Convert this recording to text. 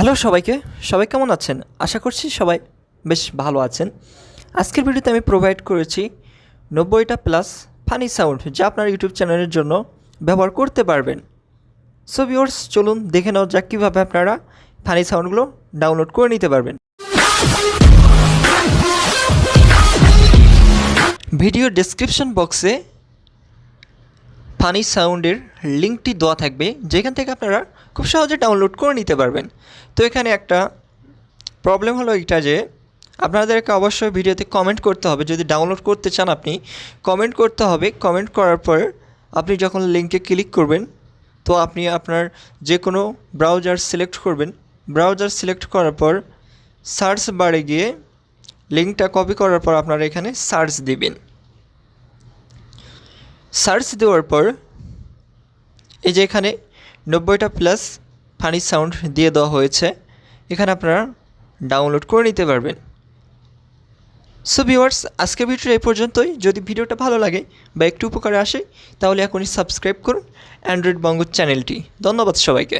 Hello সবাইকে, সবাই কেমন আছেন? আশা করছি সবাই বেশ ভালো আছেন। আজকের ভিডিওতে আমি প্রোভাইড করেছি 90টা প্লাস ফানি সাউন্ড যা আপনার ইউটিউব চ্যানেলের জন্য ব্যবহার করতে পারবেন। সো ভিউয়ার্স, চলুন দেখে নেওয়া যাক কীভাবে আপনারা ফানি সাউন্ডগুলো ডাউনলোড করে নিতে পারবেন। ভিডিও ডেসক্রিপশন বক্সে ফানি সাউন্ডের লিঙ্কটি দেওয়া থাকবে, যেখান থেকে আপনারা খুব সহজে ডাউনলোড করে নিতে পারবেন। তো এখানে একটা প্রবলেম হলো এটা যে আপনাদেরকে অবশ্যই ভিডিওতে কমেন্ট করতে হবে। যদি ডাউনলোড করতে চান আপনি কমেন্ট করতে হবে। কমেন্ট করার পর আপনি যখন লিঙ্কে ক্লিক করবেন তো আপনি আপনার যে কোনো ব্রাউজার সিলেক্ট করবেন। ব্রাউজার সিলেক্ট করার পর সার্চ বারে গিয়ে লিঙ্কটা কপি করার পর আপনারা এখানে সার্চ দিবেন। সার্চ দেওয়ার পর এই যে এখানে 90টা প্লাস ফানি সাউন্ড দিয়ে দেওয়া হয়েছে, এখানে আপনারা ডাউনলোড করে নিতে পারবেন। সো ভিউয়ার্স, আজকের ভিডিওটা এই পর্যন্তই। যদি ভিডিওটা ভালো লাগে বা একটু উপকারে আসে তাহলে এখনই সাবস্ক্রাইব করুন অ্যান্ড্রয়েড বঙ্গ চ্যানেলটি। ধন্যবাদ সবাইকে।